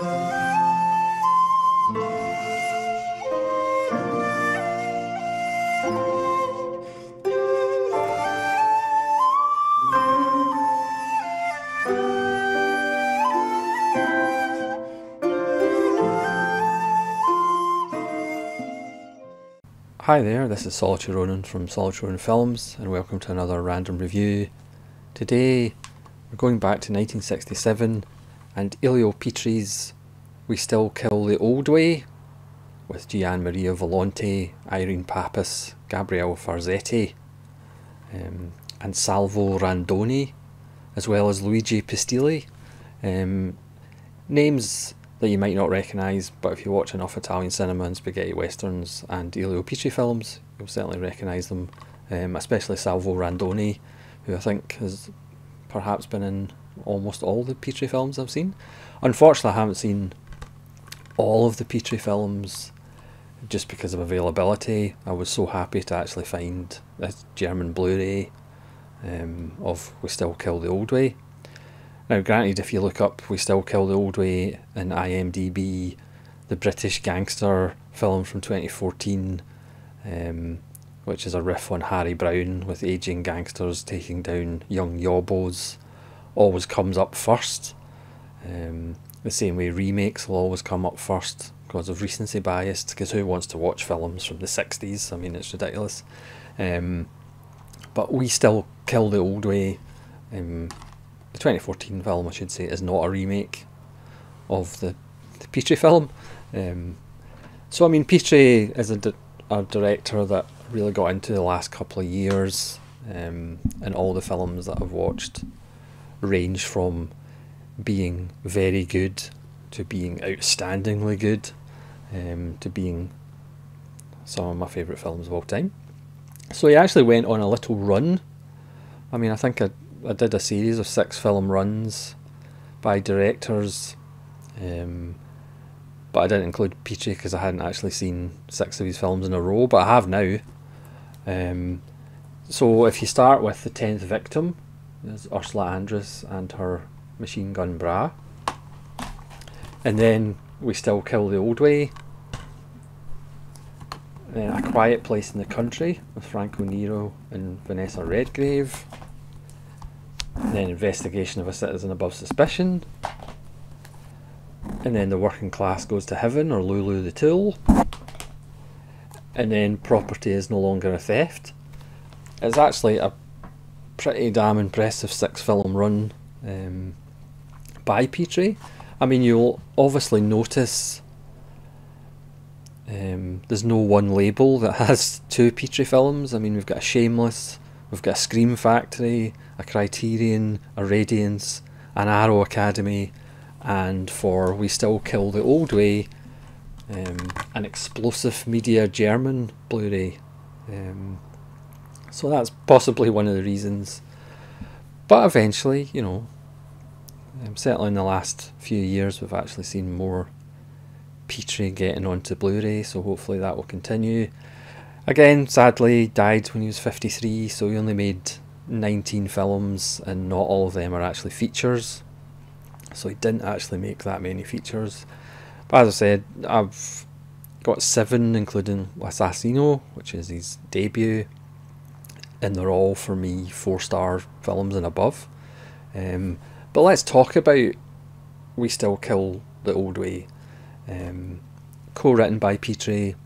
Hi there, this is Solitary Ronan from Solitary Ronan Films, and welcome to another random review. Today we're going back to 1967 and Elio Petri's We Still Kill the Old Way, with Gian Maria Volonte, Irene Pappas, Gabriele Farzetti, and Salvo Randoni, as well as Luigi Pistilli. Names that you might not recognise, but if you watch enough Italian cinema and spaghetti westerns and Elio Petri films, you'll certainly recognise them, especially Salvo Randoni, who I think has perhaps been in almost all the Petri films I've seen. Unfortunately, I haven't seen all of the Petri films just because of availability. I was so happy to actually find a German Blu-ray of We Still Kill the Old Way. Now granted, if you look up We Still Kill the Old Way in IMDb, the British gangster film from 2014, which is a riff on Harry Brown with ageing gangsters taking down young yobbos, always comes up first. The same way remakes will always come up first because of recency bias, because who wants to watch films from the 60s? I mean, it's ridiculous. But We Still Kill the Old Way, the 2014 film, I should say, is not a remake of the Petri film. So I mean, Petri is a director that really got into the last couple of years, and all the films that I've watched range from being very good to being outstandingly good, to being some of my favourite films of all time. So he actually went on a little run. I mean, I think I did a series of 6 film runs by directors, but I didn't include Petri because I hadn't actually seen 6 of his films in a row, but I have now. So if you start with The 10th Victim, there's Ursula Andress and her machine gun bra, and then We Still Kill the Old Way, then A Quiet Place in the Country with Franco Nero and Vanessa Redgrave, then Investigation of a Citizen Above Suspicion, and then The Working Class Goes to Heaven, or Lulu the Tool, and then Property is No Longer a Theft. It's actually a pretty damn impressive 6 film run by Petri. I mean, you'll obviously notice there's no one label that has 2 Petri films. I mean, we've got a Shameless, we've got a Scream Factory, a Criterion, a Radiance, an Arrow Academy, and for We Still Kill the Old Way, an Explosive Media German Blu-ray. So that's possibly one of the reasons. But eventually, you know, certainly in the last few years we've actually seen more Petri getting onto Blu-ray, so hopefully that will continue. Again, sadly, died when he was 53, so he only made 19 films, and not all of them are actually features. So he didn't actually make that many features. But as I said, I've got 7, including L'Assassino, which is his debut, and they're all, for me, 4-star films and above. But let's talk about We Still Kill the Old Way. Co-written by Petri,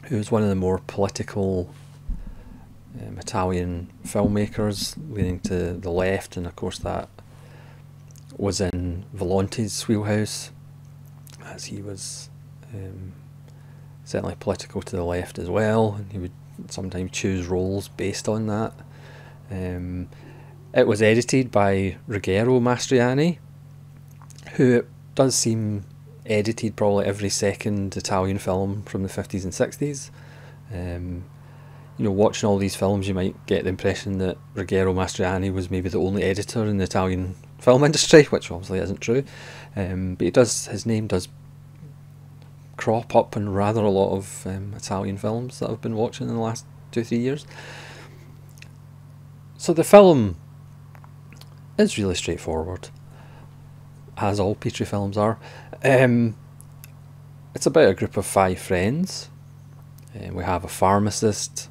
who's one of the more political Italian filmmakers, leaning to the left, and of course that was in Volonte's wheelhouse, as he was certainly political to the left as well, and he would sometimes choose roles based on that. It was edited by Ruggero Mastriani, who it does seem edited probably every second Italian film from the 50s and 60s. You know, watching all these films, you might get the impression that Ruggero Mastriani was maybe the only editor in the Italian film industry, which obviously isn't true. But his name does crop up in rather a lot of Italian films that I've been watching in the last 2-3 years. So the film is really straightforward. as all Petri films are. It's about a group of 5 friends. We have a pharmacist,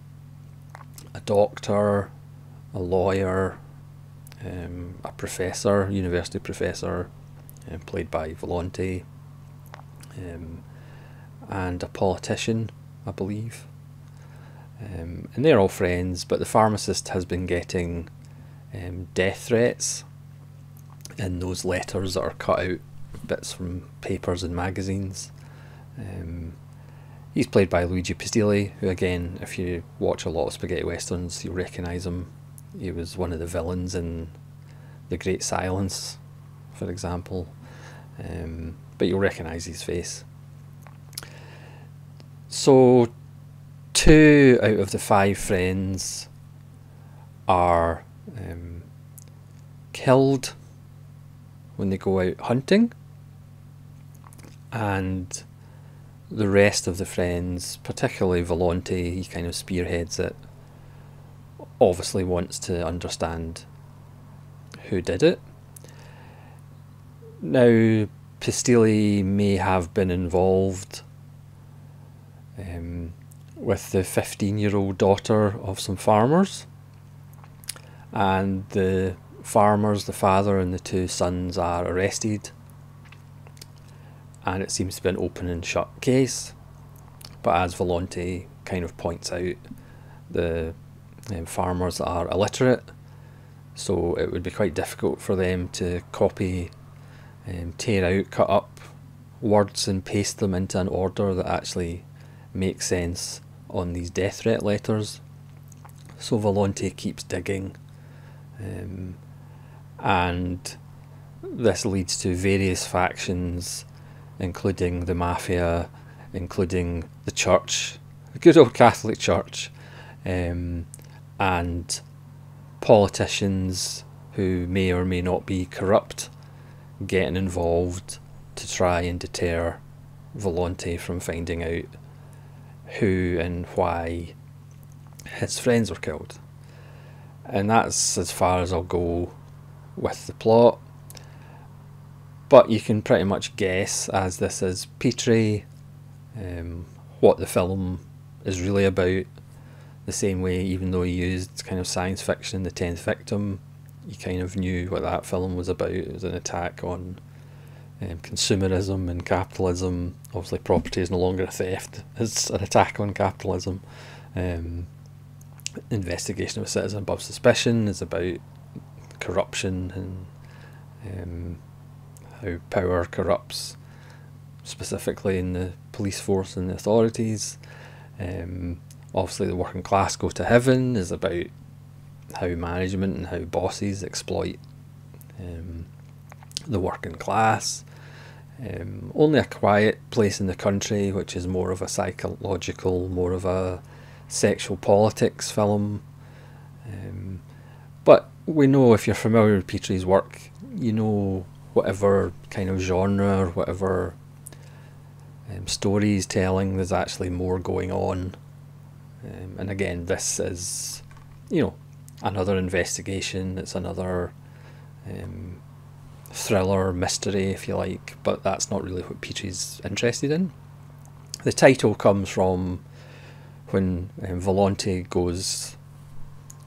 a doctor, a lawyer, a professor, university professor, played by Volonte, and a politician, I believe. And they're all friends, but the pharmacist has been getting death threats in those letters that are cut out, bits from papers and magazines. He's played by Luigi Pistilli, who, again, if you watch a lot of spaghetti westerns, you'll recognise him. He was one of the villains in The Great Silence, for example, but you'll recognise his face. So 2 out of the 5 friends are killed when they go out hunting, and the rest of the friends, particularly Volonte, he kind of spearheads it, obviously wants to understand who did it. Now, Pistilli may have been involved with the 15-year-old daughter of some farmers, and the farmers, the father and the 2 sons, are arrested, and it seems to be an open and shut case. But as Volonte kind of points out, the farmers are illiterate, so it would be quite difficult for them to copy, tear out, cut up words and paste them into an order that actually makes sense on these death threat letters. So Volonte keeps digging, and this leads to various factions, including the Mafia, including the church, the good old Catholic Church, and politicians who may or may not be corrupt getting involved to try and deter Volonte from finding out who and why his friends were killed. And that's as far as I'll go with the plot. But you can pretty much guess, as this is Petri, what the film is really about. The same way, even though he used kind of science fiction, The 10th Victim, you kind of knew what that film was about. It was an attack on consumerism and capitalism. Obviously property is no longer a theft, it's an attack on capitalism. Investigation of a Citizen Above Suspicion is about corruption and how power corrupts, specifically in the police force and the authorities. Obviously The Working Class Go to Heaven is about how management and how bosses exploit the working class. Only a Quiet Place in the Country, which is more of a psychological, more of a sexual politics film. But we know, if you're familiar with Petri's work, you know whatever kind of genre or whatever story he's telling, there's actually more going on. And again, this is, you know, another investigation. It's another thriller, mystery, if you like, but that's not really what Petri's interested in. The title comes from when Volonte goes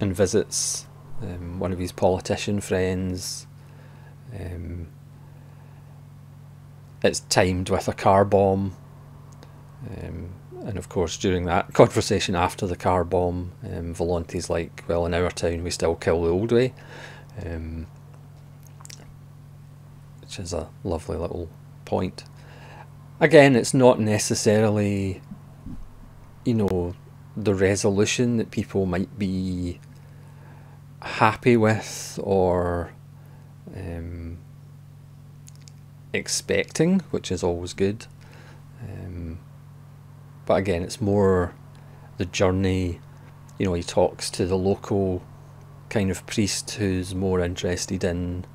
and visits one of his politician friends. It's timed with a car bomb, and of course during that conversation after the car bomb, Volonte's like, well, in our town we still kill the old way, which is a lovely little point. Again, it's not necessarily, you know, the resolution that people might be happy with or expecting, which is always good. But again, it's more the journey. You know, he talks to the local kind of priest who's more interested in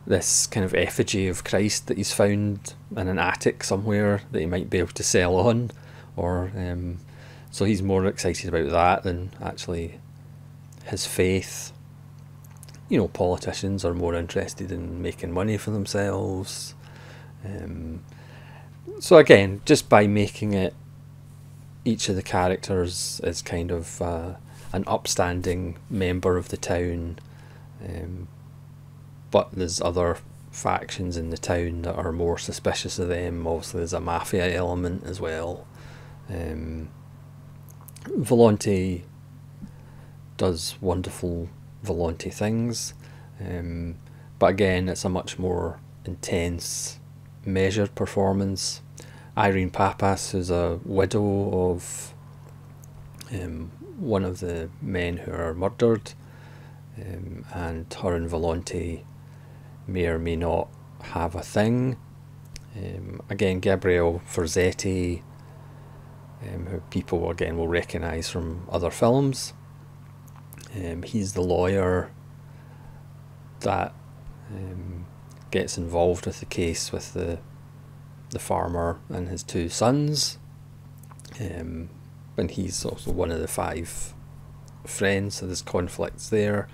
this kind of effigy of Christ that he's found in an attic somewhere that he might be able to sell on, or so he's more excited about that than actually his faith. you know, politicians are more interested in making money for themselves. So again, just by making it, each of the characters is kind of an upstanding member of the town, but there's other factions in the town that are more suspicious of them. Obviously there's a mafia element as well. Volonte does wonderful Volonte things, but again it's a much more intense, measured performance. Irene Pappas, who's a widow of one of the men who are murdered, and her and Volonte may or may not have a thing. Again, Gabriel Forzetti, who people again will recognise from other films. He's the lawyer that gets involved with the case with the farmer and his two sons, and he's also one of the 5 friends, so there's conflicts there.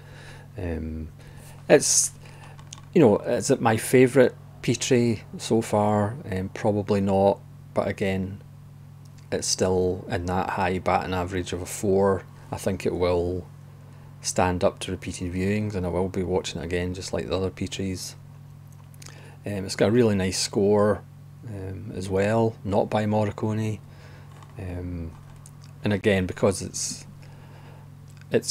It's, you know, is it my favourite Petri so far? Probably not, but again, it's still in that high batting average of a 4. I think it will stand up to repeated viewings, and I will be watching it again just like the other Petris. It's got a really nice score as well, not by Morricone, and again, because it's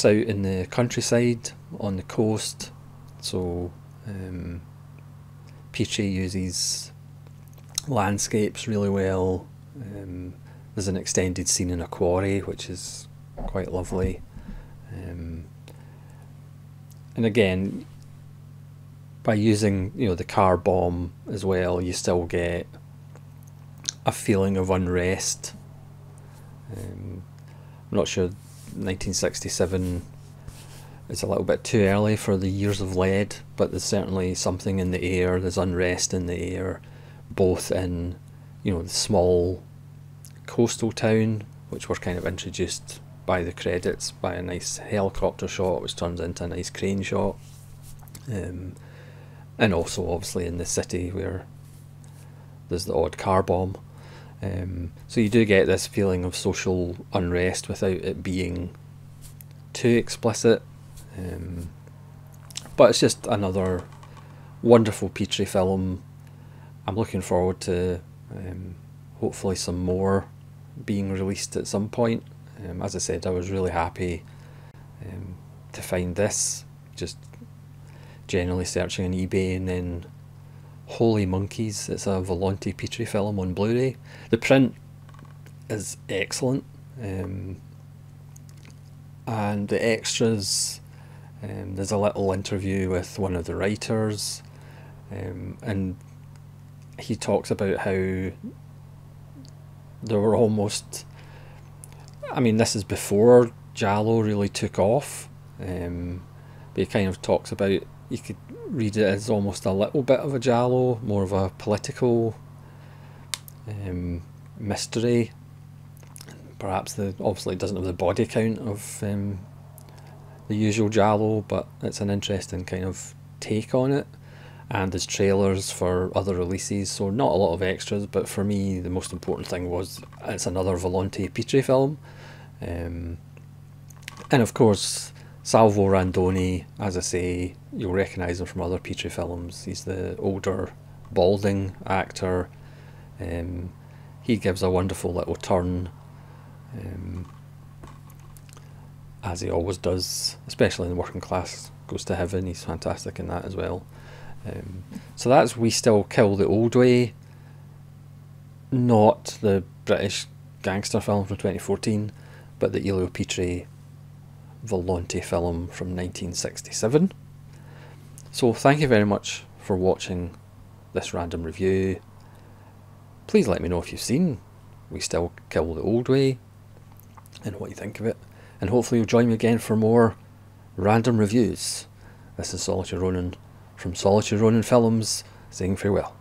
out in the countryside on the coast, so Petri uses landscapes really well. There's an extended scene in a quarry which is quite lovely, and again, by using, you know, the car bomb as well, you still get a feeling of unrest. I'm not sure, 1967 is a little bit too early for the years of lead, but there's certainly something in the air, there's unrest in the air, both in, you know, the small coastal town, which were kind of introduced by the credits by a nice helicopter shot which turns into a nice crane shot, and also obviously in the city where there's the odd car bomb. So you do get this feeling of social unrest without it being too explicit, but it's just another wonderful Petri film. I'm looking forward to hopefully some more being released at some point. As I said, I was really happy to find this, just generally searching on eBay, and then holy monkeys, it's a Volonte Petri film on Blu-ray. The print is excellent, and the extras, there's a little interview with one of the writers, and he talks about how there were almost, I mean, this is before Giallo really took off, but he kind of talks about, you could read it as almost a little bit of a Giallo, more of a political mystery. Perhaps obviously it doesn't have the body count of the usual Giallo, but it's an interesting kind of take on it. And there's trailers for other releases, so not a lot of extras, but for me the most important thing was it's another Volonte Petri film. And of course Salvo Randoni, as I say, you'll recognise him from other Petri films. He's the older balding actor. He gives a wonderful little turn, as he always does, especially in Working Class Goes to Heaven. He's fantastic in that as well. So that's We Still Kill the Old Way, not the British gangster film from 2014, but the Elio Petri Volonte film from 1967. So thank you very much for watching this random review. Please let me know if you've seen We Still Kill the Old Way and what you think of it, and hopefully you'll join me again for more random reviews. This is Solitary Ronin from Solitary Ronin Films, saying farewell.